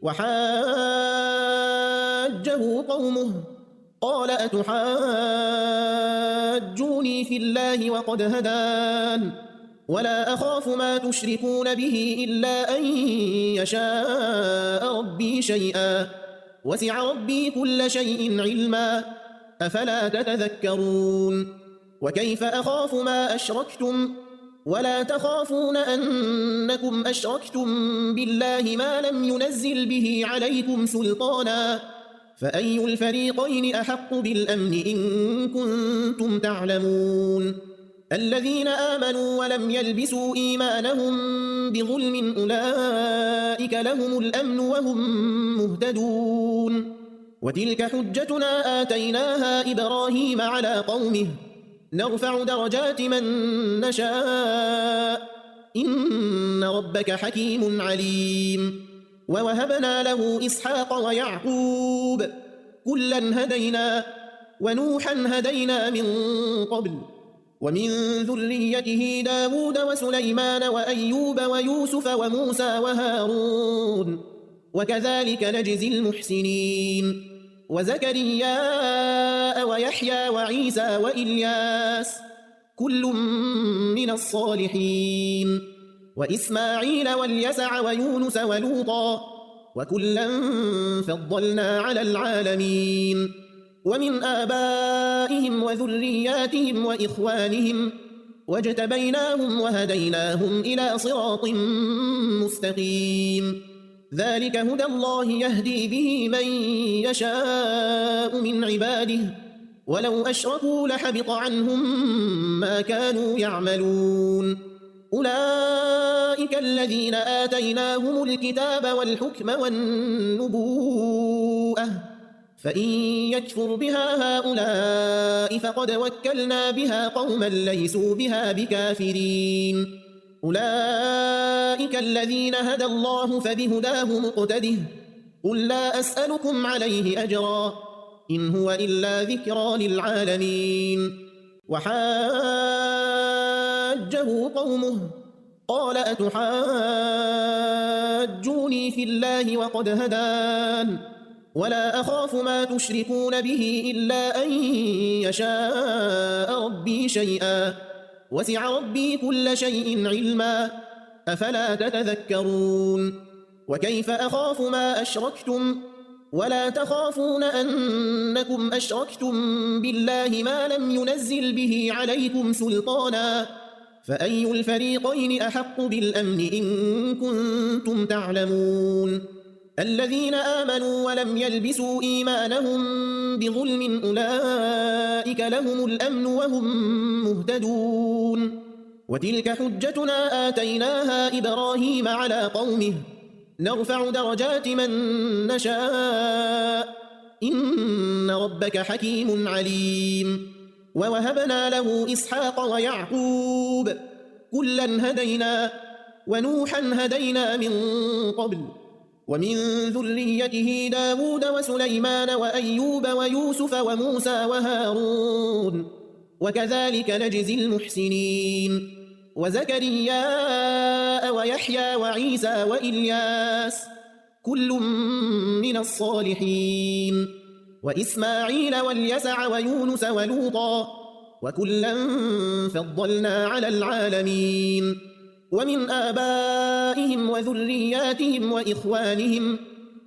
وحاجه قومه قال أتحاجوني في الله وقد هدان ولا أخاف ما تشركون به إلا أن يشاء ربي شيئا وسع ربي كل شيء علما أفلا تتذكرون وكيف أخاف ما أشركتم ولا تخافون أنكم أشركتم بالله ما لم ينزل به عليكم سلطانا فأي الفريقين أحق بالأمن إن كنتم تعلمون الذين آمنوا ولم يلبسوا إيمانهم بظلم أولئك لهم الأمن وهم مهتدون وتلك حجتنا آتيناها إبراهيم على قومه نرفع درجات من نشاء إن ربك حكيم عليم ووهبنا له إسحاق ويعقوب كلا هدينا ونوحا هدينا من قبل ومن ذريته داود وسليمان وأيوب ويوسف وموسى وهارون وكذلك نجزي المحسنين وزكريا ويحيى وعيسى وإلياس كل من الصالحين وإسماعيل واليسع ويونس ولوطا وكلا فضلنا على العالمين ومن آبائهم وذرياتهم وإخوانهم واجتبيناهم وهديناهم إلى صراط مستقيم ذلك هدى الله يهدي به من يشاء من عباده ولو أشركوا لحبط عنهم ما كانوا يعملون أولئك الذين آتيناهم الكتاب والحكم والنبوءة فإن يكفر بها هؤلاء فقد وكلنا بها قوما ليسوا بها بكافرين أولئك الذين هدى الله فبهداه مقتده قل لا أسألكم عليه أجرا إن هو إلا ذكرى للعالمين وحاجه قومه قال أتحاجوني في الله وقد هدان ولا أخاف ما تشركون به إلا أن يشاء ربي شيئا وسع ربي كل شيء علما أفلا تتذكرون وكيف أخاف ما أشركتم ولا تخافون أنكم أشركتم بالله ما لم ينزل به عليكم سلطانا فأي الفريقين أحق بالأمن إن كنتم تعلمون الذين آمنوا ولم يلبسوا إيمانهم بظلم أولئك لهم الأمن وهم مهتدون وتلك حجتنا آتيناها إبراهيم على قومه نرفع درجات من نشاء إن ربك حكيم عليم ووهبنا له إسحاق ويعقوب كلا هدينا ونوحا هدينا من قبل ومن ذريته داود وسليمان وأيوب ويوسف وموسى وهارون وكذلك نجزي المحسنين وزكريا ويحيى وعيسى وإلياس كل من الصالحين وإسماعيل واليسع ويونس ولوطا وكلا فضلنا على العالمين ومن آبائهم وذرياتهم وإخوانهم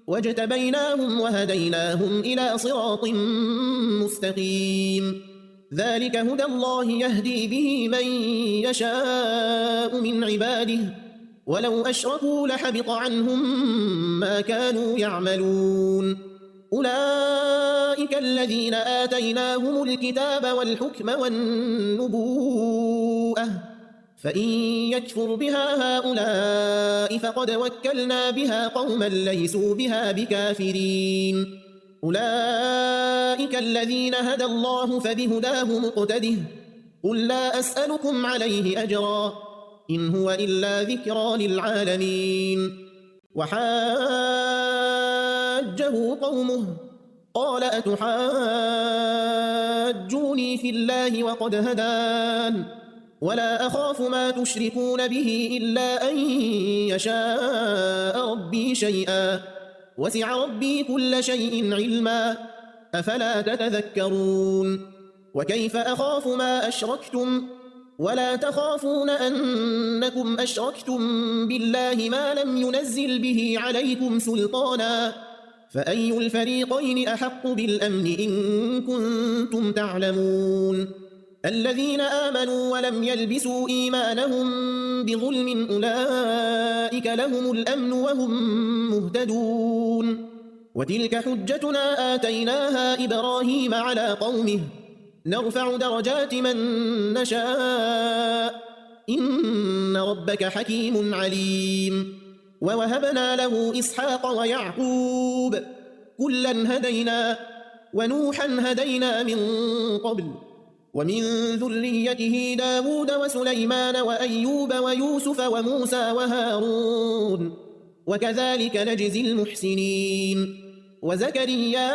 واجتبيناهم وهديناهم إلى صراط مستقيم ذلك هدى الله يهدي به من يشاء من عباده ولو أشركوا لحبط عنهم ما كانوا يعملون أولئك الذين آتيناهم الكتاب والحكم والنبوءة فإن يكفر بها هؤلاء فقد وكلنا بها قوما ليسوا بها بكافرين أولئك الذين هدى الله فبهداه مقتده قل لا أسألكم عليه أجرا إن هو إلا ذكرى للعالمين وحاجه قومه قال أتحاجوني في الله وقد هدان ولا أخاف ما تشركون به إلا أن يشاء ربي شيئا وسع ربي كل شيء علما أفلا تتذكرون وكيف أخاف ما أشركتم ولا تخافون أنكم أشركتم بالله ما لم ينزل به عليكم سلطانا فأي الفريقين أحق بالأمن إن كنتم تعلمون الذين آمنوا ولم يلبسوا إيمانهم بظلم أولئك لهم الأمن وهم مهتدون وتلك حجتنا آتيناها إبراهيم على قومه نرفع درجات من نشاء إن ربك حكيم عليم ووهبنا له إسحاق ويعقوب كلا هدينا ونوحا هدينا من قبل ومن ذريته داود وسليمان وأيوب ويوسف وموسى وهارون وكذلك نجزي المحسنين وزكريا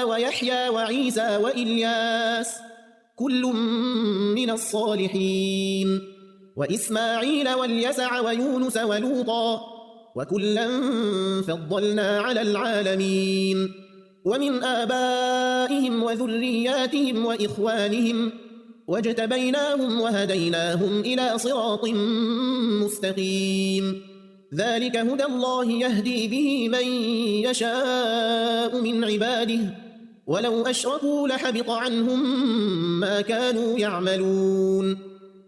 ويحيى وعيسى وإلياس كل من الصالحين وإسماعيل واليسع ويونس ولوطا وكلا فضلنا على العالمين ومن آبائهم وذرياتهم وإخوانهم واجتبيناهم وهديناهم إلى صراط مستقيم ذلك هدى الله يهدي به من يشاء من عباده ولو أشركوا لحبط عنهم ما كانوا يعملون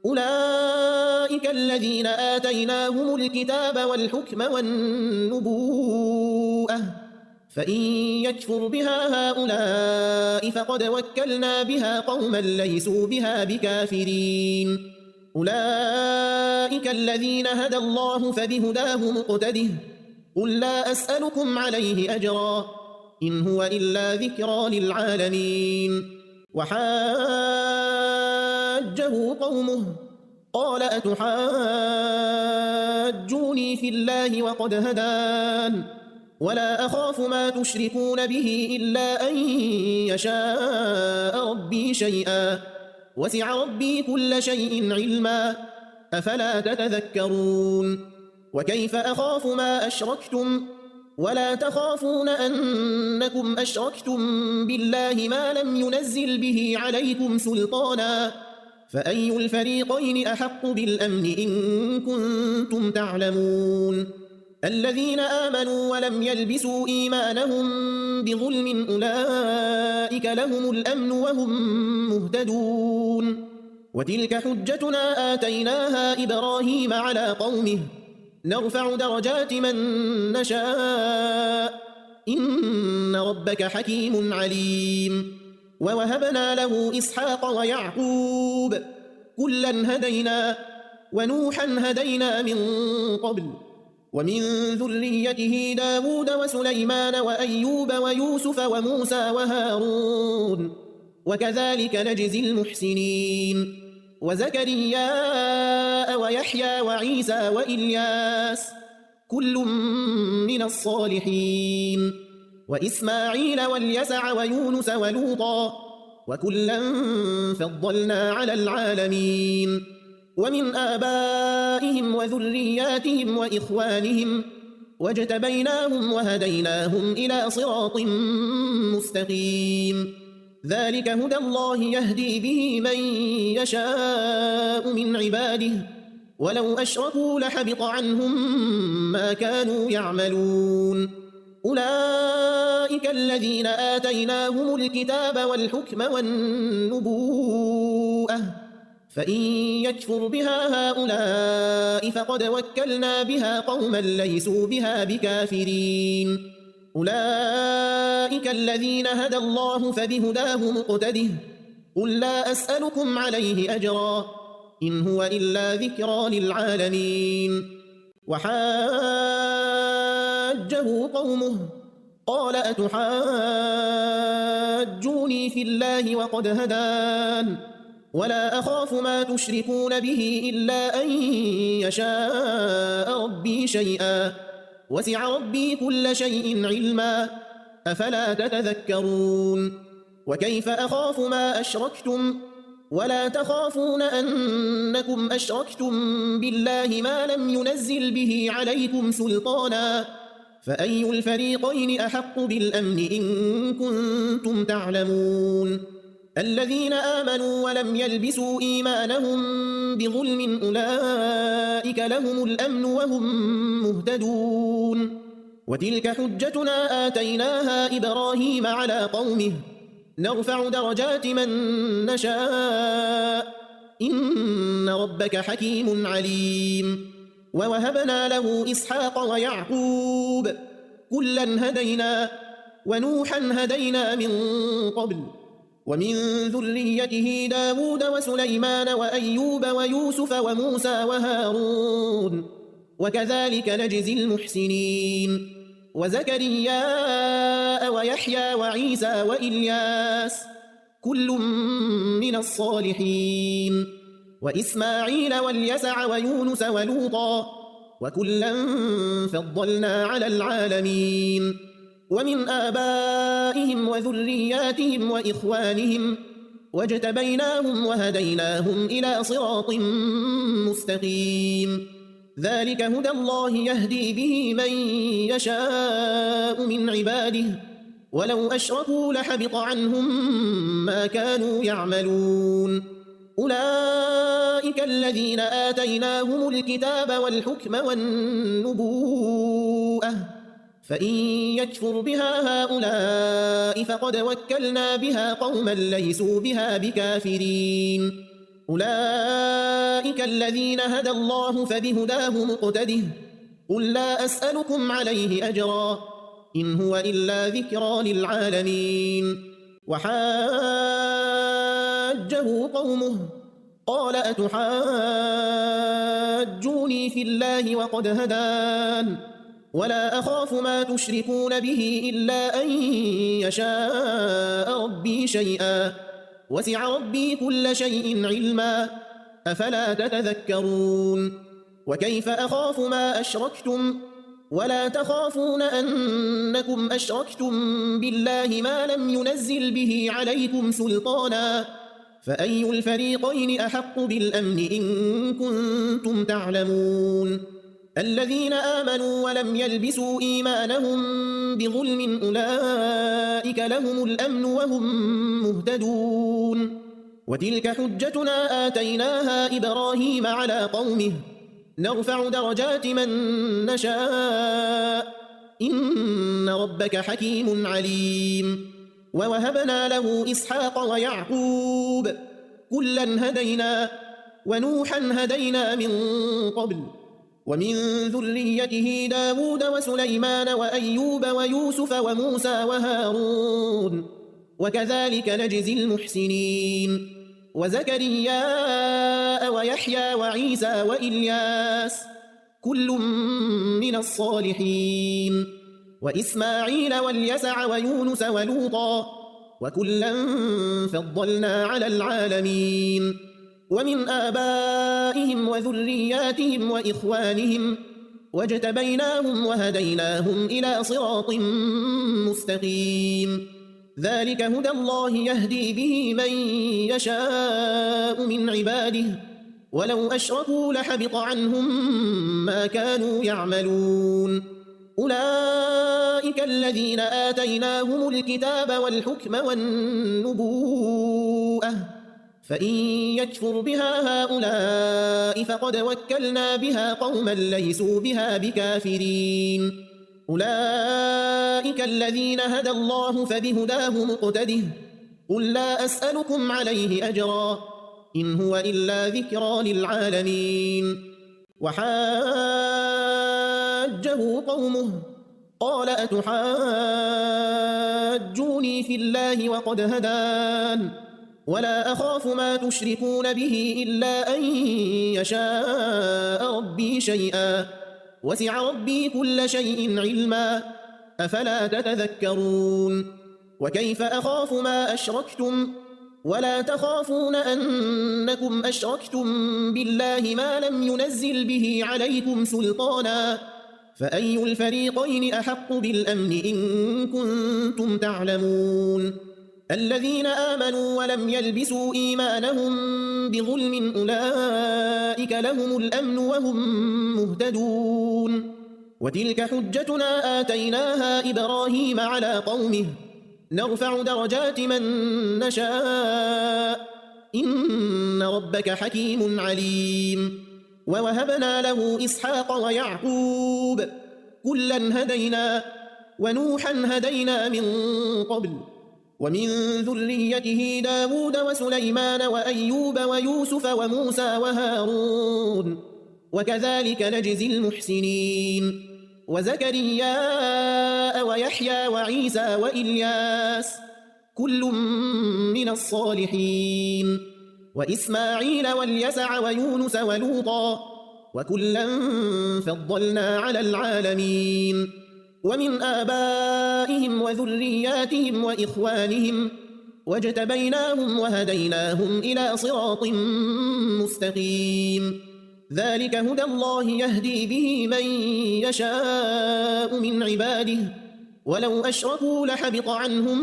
أولئك الذين آتيناهم الكتاب والحكم والنبوءة فإن يكفر بها هؤلاء فقد وكلنا بها قوما ليسوا بها بكافرين أولئك الذين هدى الله فبهداه مقتده قل لا أسألكم عليه أجرا إن هو إلا ذكرى للعالمين وحاجه قومه قال أتحاجوني في الله وقد هدان ولا أخاف ما تشركون به إلا أن يشاء ربي شيئا وسع ربي كل شيء علما أفلا تتذكرون وكيف أخاف ما أشركتم ولا تخافون أنكم أشركتم بالله ما لم ينزل به عليكم سلطانا فأي الفريقين أحق بالأمن إن كنتم تعلمون الذين آمنوا ولم يلبسوا إيمانهم بظلم أولئك لهم الأمن وهم مهتدون وتلك حجتنا آتيناها إبراهيم على قومه نرفع درجات من نشاء إن ربك حكيم عليم ووهبنا له إسحاق ويعقوب كلا هدينا ونوحا هدينا من قبل ومن ذريته داود وسليمان وأيوب ويوسف وموسى وهارون وكذلك نجزي المحسنين وزكريا ويحيى وعيسى وإلياس كل من الصالحين وإسماعيل واليسع ويونس ولوطا وكلا فضلنا على العالمين ومن آبائهم وذرياتهم وإخوانهم واجتبيناهم وهديناهم إلى صراط مستقيم ذلك هدى الله يهدي به من يشاء من عباده ولو أشركوا لحبط عنهم ما كانوا يعملون أولئك الذين آتيناهم الكتاب والحكم والنبوءة فإن يكفر بها هؤلاء فقد وكلنا بها قوما ليسوا بها بكافرين أولئك الذين هدى الله فبهداه مقتده قل لا أسألكم عليه أجرا إن هو إلا ذكرى للعالمين وحاجه قومه قال أتحاجوني في الله وقد هدان ولا أخاف ما تشركون به إلا أن يشاء ربي شيئا وسع ربي كل شيء علما أفلا تتذكرون وكيف أخاف ما أشركتم ولا تخافون أنكم أشركتم بالله ما لم ينزل به عليكم سلطانا فأي الفريقين أحق بالأمن إن كنتم تعلمون الذين آمنوا ولم يلبسوا إيمانهم بظلم أولئك لهم الأمن وهم مهتدون وتلك حجتنا آتيناها إبراهيم على قومه نرفع درجات من نشاء إن ربك حكيم عليم ووهبنا له إسحاق ويعقوب كلا هدينا ونوحا هدينا من قبل ومن ذريته داود وسليمان وأيوب ويوسف وموسى وهارون وكذلك نجزي المحسنين وزكريا ويحيى وعيسى وإلياس كل من الصالحين وإسماعيل واليسع ويونس ولوطا وكلا فضلنا على العالمين ومن آبائهم وذرياتهم وإخوانهم واجتبيناهم وهديناهم إلى صراط مستقيم ذلك هدى الله يهدي به من يشاء من عباده ولو أشركوا لحبط عنهم ما كانوا يعملون أولئك الذين آتيناهم الكتاب والحكم والنبوءة فإن يكفر بها هؤلاء فقد وكلنا بها قوما ليسوا بها بكافرين أولئك الذين هدى الله فبهداه مقتده قل لا أسألكم عليه أجرا إن هو إلا ذكرى للعالمين وحاجه قومه قال أتحاجوني في الله وقد هدان ولا أخاف ما تشركون به إلا أن يشاء ربي شيئا وسع ربي كل شيء علما أفلا تتذكرون وكيف أخاف ما أشركتم ولا تخافون أنكم أشركتم بالله ما لم ينزل به عليكم سلطانا فأي الفريقين أحق بالأمن إن كنتم تعلمون الذين آمنوا ولم يلبسوا إيمانهم بظلم أولئك لهم الأمن وهم مهتدون وتلك حجتنا آتيناها إبراهيم على قومه نرفع درجات من نشاء إن ربك حكيم عليم ووهبنا له إسحاق ويعقوب كلا هدينا ونوحا هدينا من قبل ومن ذريته داود وسليمان وأيوب ويوسف وموسى وهارون وكذلك نجزي المحسنين وزكريا ويحيى وعيسى وإلياس كل من الصالحين وإسماعيل واليسع ويونس ولوطا وكلا فضلنا على العالمين ومن آبائهم وذرياتهم وإخوانهم واجتبيناهم وهديناهم إلى صراط مستقيم ذلك هدى الله يهدي به من يشاء من عباده ولو أشركوا لحبط عنهم ما كانوا يعملون أولئك الذين آتيناهم الكتاب والحكم والنبوءة فإن يكفر بها هؤلاء فقد وكلنا بها قوما ليسوا بها بكافرين أولئك الذين هدى الله فبهداه مقتده قل لا أسألكم عليه أجرا إن هو إلا ذكرى للعالمين وحاجه قومه قال أتحاجوني في الله وقد هدان ولا أخاف ما تشركون به إلا أن يشاء ربي شيئا وسع ربي كل شيء علما أفلا تتذكرون وكيف أخاف ما أشركتم ولا تخافون أنكم أشركتم بالله ما لم ينزل به عليكم سلطانا فأي الفريقين أحق بالأمن إن كنتم تعلمون الذين آمنوا ولم يلبسوا إيمانهم بظلم أولئك لهم الأمن وهم مهتدون وتلك حجتنا آتيناها إبراهيم على قومه نرفع درجات من نشاء إن ربك حكيم عليم ووهبنا له إسحاق ويعقوب كلا هدينا ونوحا هدينا من قبل ومن ذريته داود وسليمان وأيوب ويوسف وموسى وهارون وكذلك نجزي المحسنين وزكريا ويحيى وعيسى وإلياس كل من الصالحين وإسماعيل واليسع ويونس ولوطا وكلا فضلنا على العالمين ومن آبائهم وذرياتهم وإخوانهم واجتبيناهم وهديناهم إلى صراط مستقيم ذلك هدى الله يهدي به من يشاء من عباده ولو أشركوا لحبط عنهم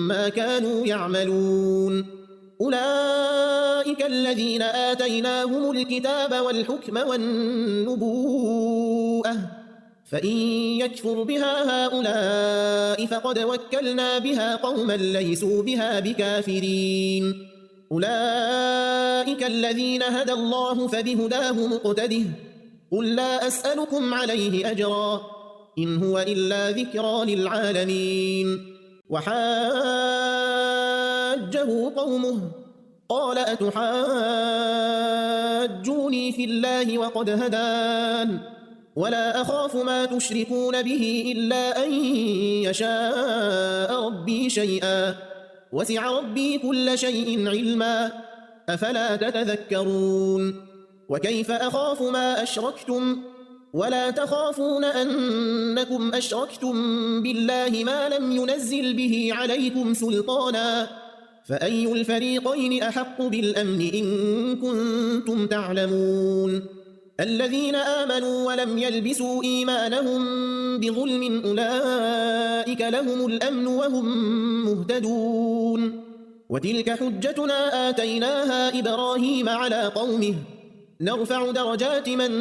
ما كانوا يعملون أولئك الذين آتيناهم الكتاب والحكم والنبوءة فإن يكفر بها هؤلاء فقد وكلنا بها قوما ليسوا بها بكافرين أولئك الذين هدى الله فبهداه مقتده قل لا أسألكم عليه أجرا إن هو إلا ذكرى للعالمين وحاجه قومه قال أتحاجوني في الله وقد هدان ولا أخاف ما تشركون به إلا أن يشاء ربي شيئا وسع ربي كل شيء علما أفلا تتذكرون وكيف أخاف ما أشركتم ولا تخافون أنكم أشركتم بالله ما لم ينزل به عليكم سلطانا فأي الفريقين أحق بالأمن إن كنتم تعلمون الذين آمنوا ولم يلبسوا إيمانهم بظلم أولئك لهم الأمن وهم مهتدون وتلك حجتنا آتيناها إبراهيم على قومه نرفع درجات من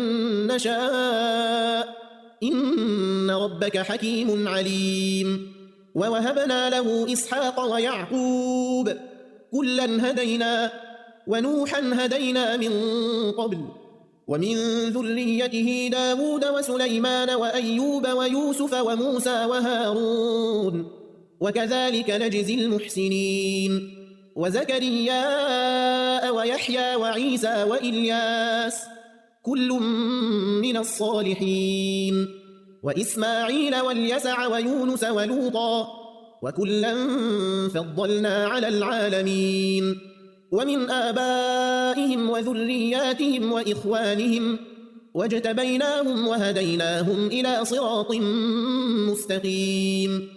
نشاء إن ربك حكيم عليم ووهبنا له إسحاق ويعقوب كلا هدينا ونوحا هدينا من قبل ومن ذريته داود وسليمان وأيوب ويوسف وموسى وهارون وكذلك نجزي المحسنين وزكريا ويحيى وعيسى وإلياس كل من الصالحين وإسماعيل واليسع ويونس ولوطا وكلا فضلنا على العالمين ومن آبائهم وذرياتهم وإخوانهم واجتبيناهم وهديناهم إلى صراط مستقيم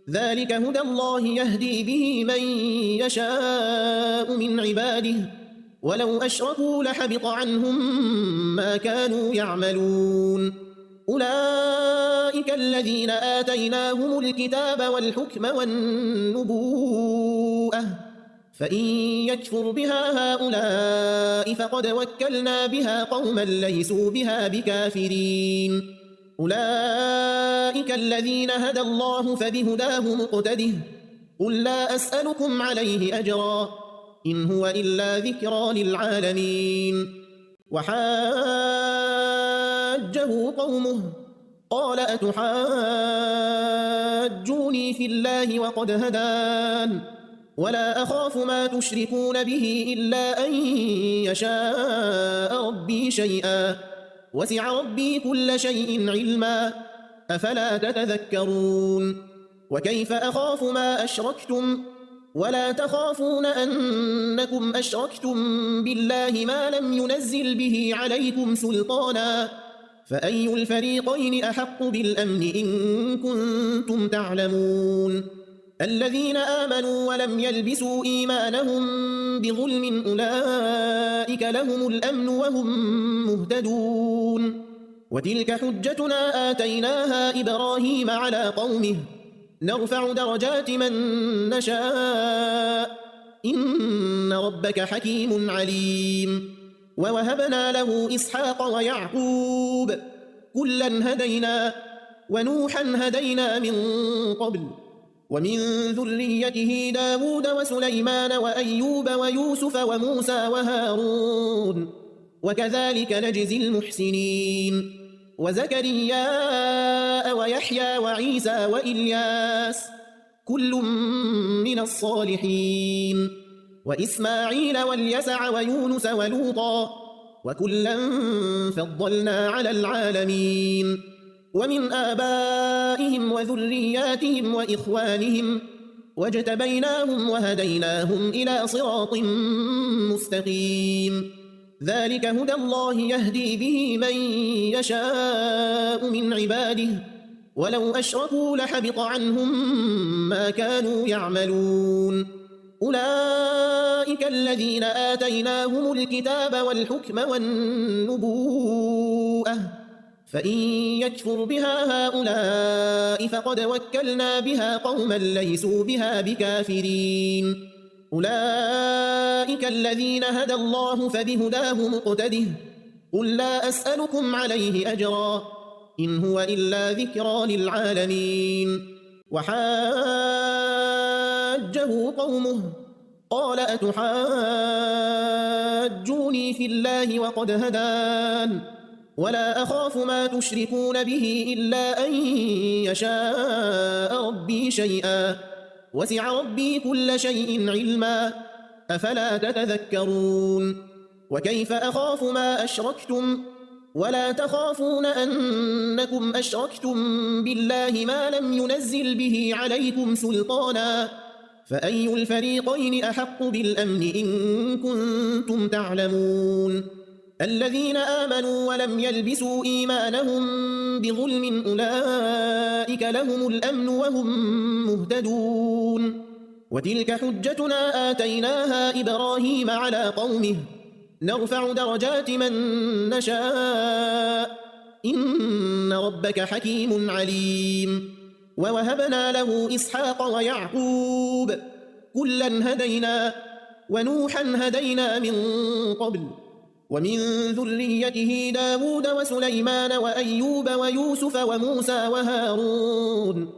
ذلك هدى الله يهدي به من يشاء من عباده ولو أشركوا لحبط عنهم ما كانوا يعملون أولئك الذين آتيناهم الكتاب والحكم والنبوءة فإن يكفر بها هؤلاء فقد وكلنا بها قوما ليسوا بها بكافرين أولئك الذين هدى الله فبهداه مقتده قل لا أسألكم عليه أجرا إن هو إلا ذكرى للعالمين وحاجه قومه قال أتحاجوني في الله وقد هدان ولا أخاف ما تشركون به إلا أن يشاء ربي شيئا وسع ربي كل شيء علما أفلا تتذكرون وكيف أخاف ما أشركتم ولا تخافون أنكم أشركتم بالله ما لم ينزل به عليكم سلطانا فأي الفريقين أحق بالأمن إن كنتم تعلمون الذين آمنوا ولم يلبسوا إيمانهم بظلم أولئك لهم الأمن وهم مهتدون وتلك حجتنا آتيناها إبراهيم على قومه نرفع درجات من نشاء إن ربك حكيم عليم ووهبنا له إسحاق ويعقوب كلا هدينا ونوحا هدينا من قبل ومن ذريته داود وسليمان وأيوب ويوسف وموسى وهارون وكذلك نجزي المحسنين وزكريا ويحيى وعيسى وإلياس كل من الصالحين وإسماعيل واليسع ويونس ولوطا وكلا فضلنا على العالمين ومن آبائهم وذرياتهم وإخوانهم واجتبيناهم وهديناهم إلى صراط مستقيم ذلك هدى الله يهدي به من يشاء من عباده ولو أشركوا لحبط عنهم ما كانوا يعملون أولئك الذين آتيناهم الكتاب والحكم والنبوءة فإن يكفر بها هؤلاء فقد وكلنا بها قوما ليسوا بها بكافرين أولئك الذين هدى الله فبهداه مقتده قل لا أسألكم عليه أجرا إن هو إلا ذكرى للعالمين وحاجه قومه قال أتحاجوني في الله وقد هدان ولا أخاف ما تشركون به إلا أن يشاء ربي شيئا وسع ربي كل شيء علما أفلا تتذكرون وكيف أخاف ما أشركتم ولا تخافون أنكم أشركتم بالله ما لم ينزل به عليكم سلطانا فأي الفريقين أحق بالأمن إن كنتم تعلمون الذين آمنوا ولم يلبسوا إيمانهم بظلم أولئك لهم الأمن وهم مهتدون وتلك حجتنا آتيناها إبراهيم على قومه نرفع درجات من نشاء إن ربك حكيم عليم ووهبنا له إسحاق ويعقوب كلا هدينا ونوحا هدينا من قبل ومن ذريته داود وسليمان وأيوب ويوسف وموسى وهارون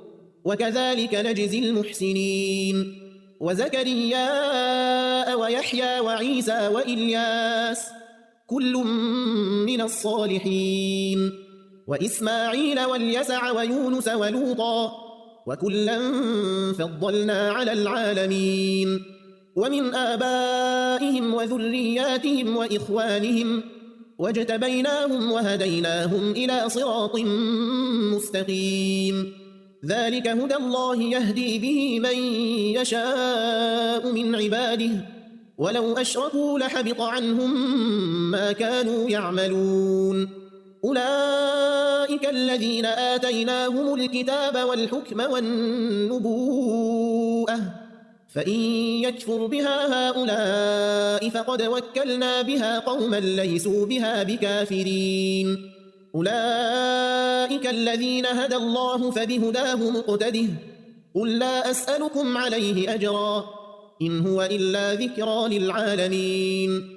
وكذلك نجزي المحسنين وزكريا ويحيى وعيسى وإلياس كل من الصالحين وإسماعيل واليسع ويونس ولوطا وكلا فضلنا على العالمين ومن آبائهم وذرياتهم وإخوانهم واجتبيناهم وهديناهم إلى صراط مستقيم ذلك هدى الله يهدي به من يشاء من عباده ولو أشركوا لحبط عنهم ما كانوا يعملون أولئك الذين آتيناهم الكتاب والحكم والنبوءة فإن يكفر بها هؤلاء فقد وكلنا بها قوما ليسوا بها بكافرين أولئك الذين هدى الله فبهداه مقتده قل لا أسألكم عليه أجرا إن هو إلا ذكرى للعالمين